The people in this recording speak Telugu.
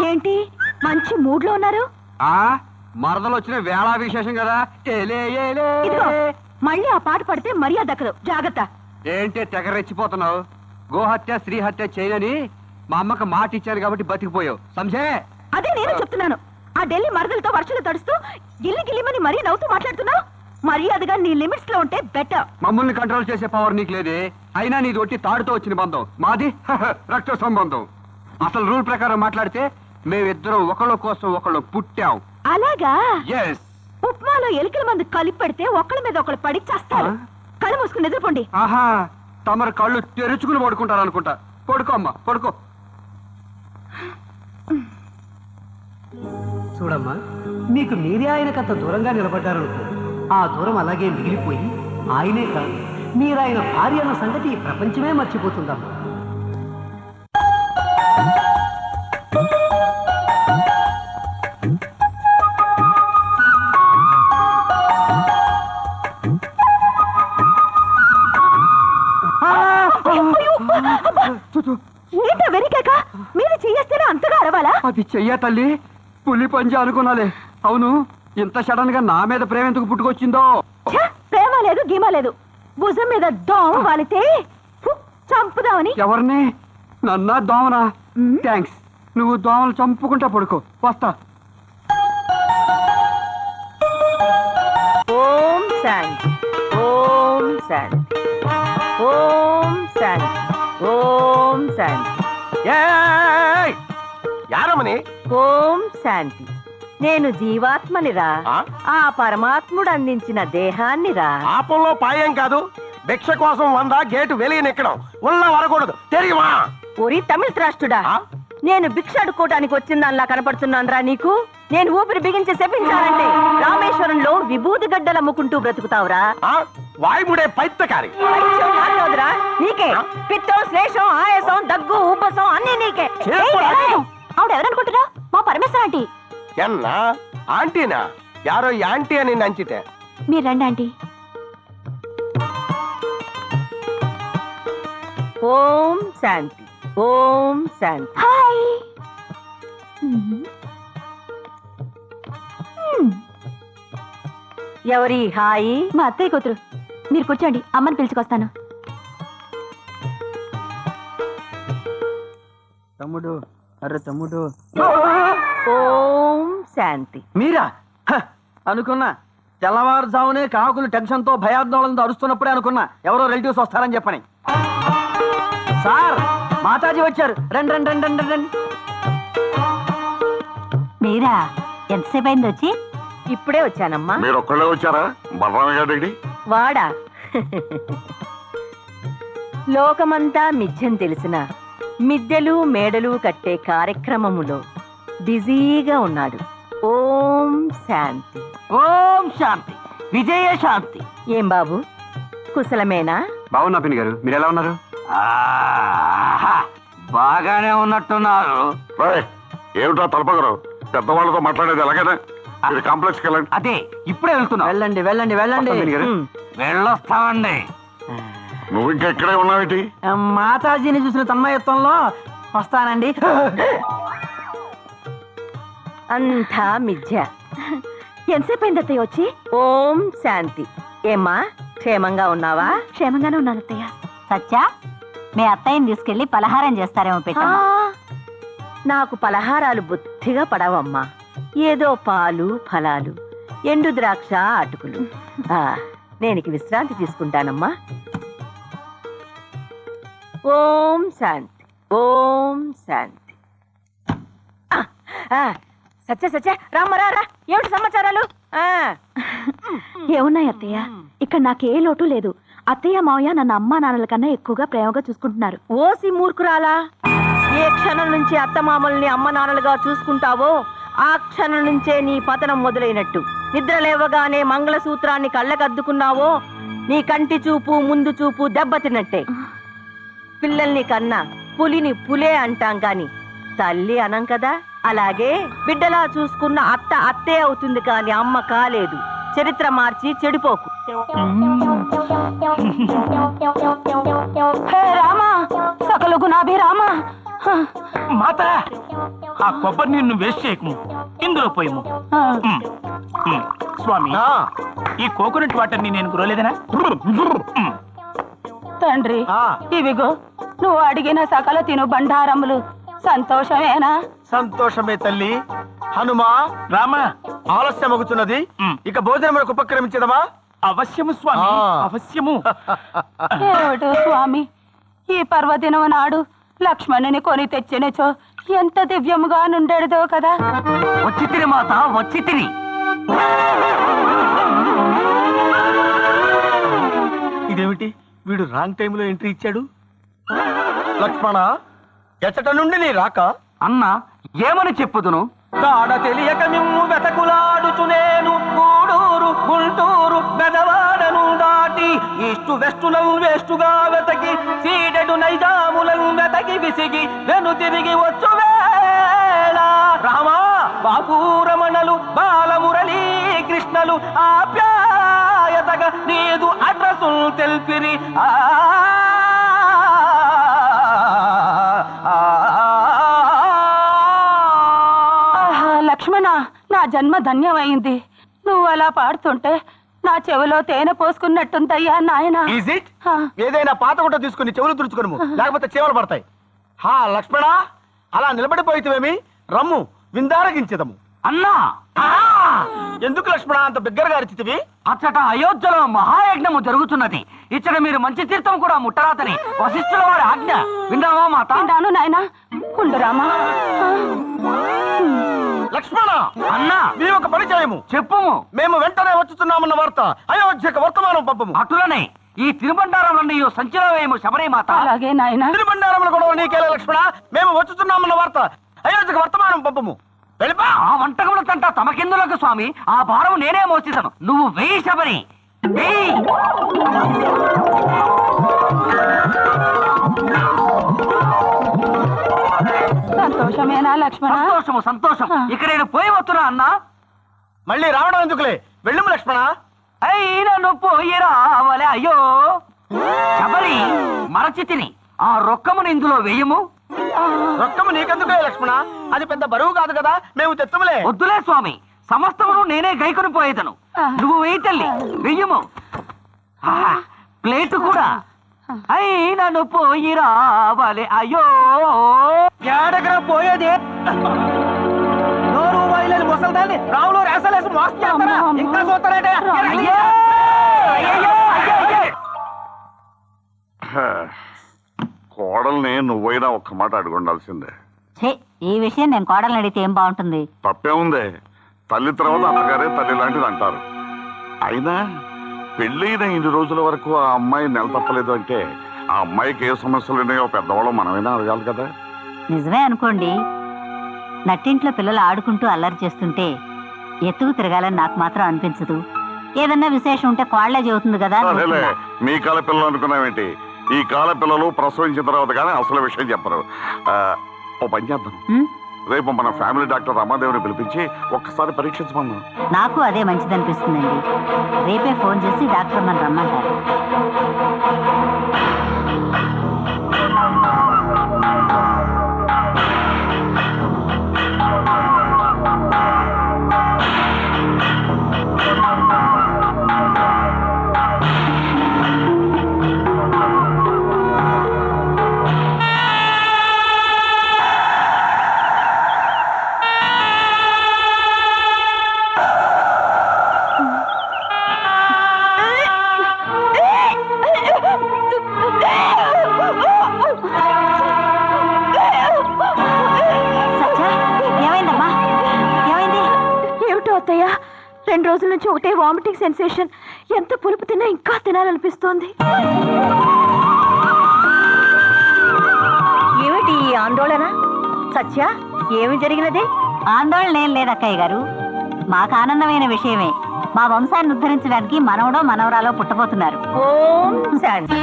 ఏంటి మంచి మూడ్ లో ఉన్నారు? మరదలు వచ్చిన వేళ విశేషం కదా. ఇదిగో మళ్ళీ ఆ పాట పడితే మర్యాద దక్కదు, జాగ్రత్త. ఏంటి తెగరెచ్చిపోతున్నావు? గోహత్య స్త్రీ హత్య చేయని మా అమ్మకు మాట ఇచ్చాను కాబట్టి బతికిపోయావు. సంజే అదే నేను చెప్తున్నాను. ఆ ఢిల్లీ మరదలతో వర్షాలు తడుస్తూ గిల్లి గిల్లిమని మరీ నవ్వుతూ మాట్లాడుతున్నావు. మర్యాదగా నీ లిమిట్స్ లో ఉంటే బెటర్. మమ్మల్ని కంట్రోల్ చేసే పవర్ నీకు లేదే. అయినా నీది ఒట్టి తాడుతో వచ్చిన బంధం, మాది రక్త సంబంధం. అసలు రూల్ ప్రకారం మాట్లాడితే మేమిద్దరం ఒకళ్ళ కోసం ఒకళ్ళు పుట్టాం. అలాగా? ఎస్. ఉప్మాలో ఎలికల మందు కలిపి పెడితే ఒకళ్ళ మీద ఒకళ్ళు పడి చేస్తారు. కళ్ళు మూసుకుని నిద్రపోండి. ఆహా, తమరు కళ్ళు తెరుచుకుని పడుకుంటారు అనుకుంటా. పడుకో అమ్మా, పడుకో. చూడమ్మా, మీకు మీరే ఆయనకంత దూరంగా నిలబడ్డారనుకో, ఆ దూరం అలాగే మిగిలిపోయి ఆయనే కాదు మీరు ఆయన భార్య అన్న సంగతి ఈ ప్రపంచమే మర్చిపోతుందమ్మా. ఏంటో వెరికాక మీరు చెయ్యేస్తేనే అంతగా అరవాలా? అది చెయ్య తల్లి, పులి పంజి అనుకున్నాలే. అవును, ఇంత సడన్ గా నా మీద ప్రేమ ఎందుకు పుట్టుకొచ్చిందో? ప్రేమ లేదు గీమ లేదు. భుజం మీద దోమ వాలితే చంపుదామని. ఎవరిని? నన్నా దోమనా? థ్యాంక్స్, నువ్వు దోమలు చంపుకుంటా పడుకో. వస్తా. ఓం శాంతి, ఓం శాంతి, ఓం శాంతి, ఓం శాంతి. యారమని? ఓం శాంతి. నేను జీవాత్మనిరా, ఆ పరమాత్ముడు అందించిన దేహాన్నిరా. పాపంలో పాయం కాదు, భిక్ష కోసం 100 గేటు వెలియనెక్కడం ఉల్ల వరకూడదు, తెలియమా? ఒరి తమిళ త్రాష్టుడా, నేను భిక్ష అడుక్కోవడానికి వచ్చిందల్లా కనపడుతున్నానురా నీకు? నేను ఊపిరి బిగించి శపించాలంటే రామేశ్వరంలో విభూతి గడ్డలు అమ్ముకుంటూ బ్రతుకుతావురా. వాయుముడే పైత్తకారి. నీకే పిత్తం, శ్లేషం, ఆయాసం, దగ్గు, ఉబ్బసం అన్ని నీకే. ఆవిడ ఎవరనుకుంటున్నా? మా పరమేశ్వర ఆంటీ. ఎన్నా ఆంటీనా? యారో యాంటీ అని నంచితే. మీరు రండి ఆంటీ. ఓం శాంతి, ఓం శాంతి. హాయ్. ఎవరి హాయి? మా అత్తయ్య కూతురు. మీరు కూర్చోండి, అమ్మని పిలుచుకొస్తాను. తమ్ముడు, అరే తమ్ముడు. ఓం శాంతి. మీరా? అనుకున్నా. తెల్లవారుజామునే కాకులు టెన్షన్ తో భయాందోళనతో అరుస్తున్నప్పుడే అనుకున్నా ఎవరో రిలేటివ్స్ వస్తారని చెప్పని. సార్, మాతాజీ వచ్చారు. రండి రండి రండి రండి రండి. మీరా? ఎంతసేపు అయింది వచ్చి? ఇప్పుడే వచ్చానమ్మా. మీరు ఒక్కళ్ళే వచ్చారా? బలరామయ్య వాడా? లోకమంతా మిథ్యం తెలిసిన మిద్దెలు మేడలు కట్టే కార్యక్రమములో బిజీగా ఉన్నాడు. ఓం శాంతి, ఓం శాంతి, విజయ శాంతి. ఏం బాబు, కుశలమేనా? బాగున్నా పిన్ని గారు, మీరు ఎలా ఉన్నారు? బాగానే ఉన్నట్టున్నారు. ఏమిటా తలపగరు? పెద్దవాళ్ళతో మాట్లాడేది ఎలాగైనా కాంప్లెక్స్కి వెళ్ళండి. అదే ఇప్పుడే వెళ్తున్నా. వెళ్ళండి వెళ్ళండి వెళ్ళండి. వెళ్ళొస్తామండి. నువ్వు ఇంకా ఇక్కడే ఉన్నావేటి? మాతాజీని చూసిన తన్మయత్వంలో వస్తానండి. అంతా మిథ్య. ఎంతసేపు అయింది అత్తయ్య వచ్చి? ఓం శాంతి. ఏమ్మా, క్షేమంగా ఉన్నావా? క్షేమంగానే ఉన్నాను అత్తయ్య. సత్యా, మీ అత్తయ్యని తీసుకెళ్లి పలహారం చేస్తారేమో పెట్టమ్మా. నాకు పలహారాలు బుద్ధిగా పడవమ్మా. ఏదో పాలు, ఫలాలు, ఎండు ద్రాక్ష, అటుకులు. నేను విశ్రాంతి తీసుకుంటానమ్మా. ఓం శాంతి, ఓం శాంతి. సత్య సత్య, రామరా, ఏమిటి సమాచారాలు? ఏమున్నాయి అత్తయ్య, ఇక్కడ నాకే లోటు లేదు. అత్తయ్య మావయ్య నన్ను అమ్మా నాన్నల కన్నా ఎక్కువగా ప్రేమగా చూసుకుంటున్నారు. ఓసి మూర్ఖురాలా, ఏ క్షణం నుంచి అత్తమామల్ని అమ్మ నాన్నలుగా చూసుకుంటావో ఆ క్షణం నుంచే నీ పతనం మొదలైనట్టు. నిద్ర లేవగానే మంగళసూత్రాన్ని కళ్ళకద్దుకున్నావో నీ కంటి చూపు, ముందు చూపు దెబ్బతిన్నట్టే. పిల్లల్ని కన్నా పులిని పులే అంటాం కాని తల్లి అనం కదా. అలాగే బిడ్డలా చూసుకున్న అత్త అత్తే అవుతుంది కాని అమ్మ కాలేదు. చరిత్ర మార్చి చెడిపోకు. రామా, సకల గుణాభి రామా. మాత ఆ కొబ్బరి నీళ్ళు వేస్ట్ చేయకము, ఇందులో పోయము. స్వామి, ఆ, ఈ కోకోనట్ వాటర్ ని నేను గురలేదనా? తండ్రి, ఆ, ఇవిగో నువ్వు అడిగిన సకల తిను బండారములు. సంతోషమేనా? సంతోషమే తల్లి. హనుమా, రామా, ఆలస్యం అవుతున్నది, ఉమ్. ఇక భోజనములకు ఉపక్రమించదమా? అవశ్యము స్వామి, ఆ. అవశ్యము. ఏమిటో స్వామి, ఈ పర్వదినం నాడు లక్ష్మణుని కొని తెచ్చినచో ఎంత దివ్యముగా నుండెడదో కదా. వచ్చి తిని మాత, వచ్చి తిని. ఇదేమిటి, వీడు రాంగ్ టైంలో ఎంట్రీ ఇచ్చాడు? లక్ష్మణ, ఎచ్చట నుండి నీ రాక? అన్న, ఏమని చెప్పుదును? దాడ తెలియక మిమ్ము వెతకులాడుచునేను గూడూరు గుంటూరు బెదవాడను దాటి ఈస్టు వెస్టులను వేస్టుగా వెతకి సీడెడు నైజాములను వెతకి విసిగి వెను తిరిగి వచ్చు వేళ రామా బాపూరమణలు బాలమురళీ కృష్ణలు ఆప్యాయతగా నీదు అడ్రసు తెల్పిరి. ఆహా, లక్ష్మణ, నా జన్మ ధన్యమైంది. నువ్వు అలా పాడుతుంటే నా చెవిలో తేనె పోసుకున్నట్టుందయ్యా నాయనా. Is it? ఆ. ఏదైనా పాత గుడ్డ తీసుకుని చెవులు తుడుచుకును, లేకపోతే చీమలు పడతాయి. హా లక్ష్మణ, అలా నిలబడిపోయితేవేమి, రమ్ము విందారగించదము. అన్నా, ఎందుకు లక్ష్మణ అంత బిగ్గరగా అరిచితివి? అచ్చట అయోధ్యలో మహాయజ్ఞము జరుగుతున్నది. ఇచ్చట మీరు మంచి తీర్థం కూడా ముట్టరాదని వశిష్ఠుల వారి ఆజ్ఞ. విన్నావా మాత? విన్నాను నాయనా. ఉండురామా. లక్ష్మణ, అన్నా, మేము ఒక పని చేయము. చెప్పుము. మేము వెంటనే వచ్చుతున్నామన్న వార్త అయోధ్యకు వర్తమానం పంపము. అటులనే ఈ తిరుబండారంలో సంచిలో వేయము శబరి మాత. అలాగే నాయనా. తిరుబండారముల గొడవ నీకేలే లక్ష్మణ, మేము వచ్చుతున్నామన్న వార్త అయోధ్యకు వర్తమానం పంపము. వెళ్ళిపా. ఆ వంటకముల తంట తమకెందులకు స్వామి? ఆ భారం నేనే మోసేదను. నువ్వు వేయి శబరి, వేయి. సంతోషమేనా లక్ష్మణ? సంతోషము, సంతోషం. ఇక నేను పోయి వస్తున్నా అన్నా. మళ్ళీ రావడం ఎందుకులే, వెళ్ళుము లక్ష్మణ. అయినను పోయి రావలే. అయ్యో శబరి, మరచి తిని ఆ రొక్కమును ఇందులో వేయము. రొక్కము నీకెందుకులే లక్ష్మణ, అది పెద్ద బరువు కాదు కదా, మేము తెచ్చములే. వద్దులే స్వామి, సమస్తమును నేనే గైకొని పోయేదను. నువ్వు వేయి తల్లి, వెయ్యము. ప్లేటు కూడా. అయినను పోయి రావాలి. అయ్యో ఏడగర పోయేది నోరు వైలేని ముసల్దాన్ని రావులో రేసలేసి మోసం చేస్తారా? ఇంకా చూస్తారంటే అయ్యో, అయ్యయ్యో, అయ్యయ్యో. కోడల్ని నువ్వైనా ఒక్క మాట అడుగుండాల్సిందే. ఈ విషయం నేను కోడల్ని అడిగితే ఏం బాగుంటుంది? తప్పేముందే, తల్లి తర్వాత అత్తగారే తల్లి లాంటిది అంటారు. అయినా పెళ్ళైన ఇన్ని రోజుల వరకు ఆ అమ్మాయి నెల తప్పలేదు అంటే ఆ అమ్మాయికి ఏ సమస్యలు ఉన్నాయో పెద్దవాళ్ళు మనమైనా అడగాలి కదా. నిజమే అనుకోండి, నట్టింట్లో పిల్లలు ఆడుకుంటూ అల్లరి చేస్తుంటే ఎత్తుకు తిరగాలని నాకు మాత్రం అనిపించదు. ఏదన్నా విశేషం ఉంటే కోళ్లే చెబుతుంది కదా. అదేలే, మీ కాల పిల్లలు అనుకున్నావేంటి? ఈ కాల పిల్లలు ప్రసవించిన తర్వాత కానీ అసలు విషయం చెప్పరు. ఓ పని చేద్దాం, రేపు మన ఫ్యామిలీ డాక్టర్ రమాదేవిని పిలిపించి ఒక్కసారి పరీక్షించమన్నాం. నాకు అదే మంచిదనిపిస్తుందండి. రేపే ఫోన్ చేసి డాక్టర్ మన రమ్మంటారు. అత్తయ్య, 2 రోజుల నుంచి ఒకటే వామిటింగ్ సెన్సేషన్. ఎంత పులుపు తిన్నా ఇంకా తినాలనిపిస్తోంది. ఏమిటి ఈ ఆందోళన? సత్య, ఏమి జరిగినది? ఆందోళన ఏం లేదు అక్కయ్య గారు, మాకు ఆనందమైన విషయమే. మా వంశాన్ని ఉద్ధరించడానికి మనవడో మనవరాలో పుట్టబోతున్నారు. ఓం శాంతి.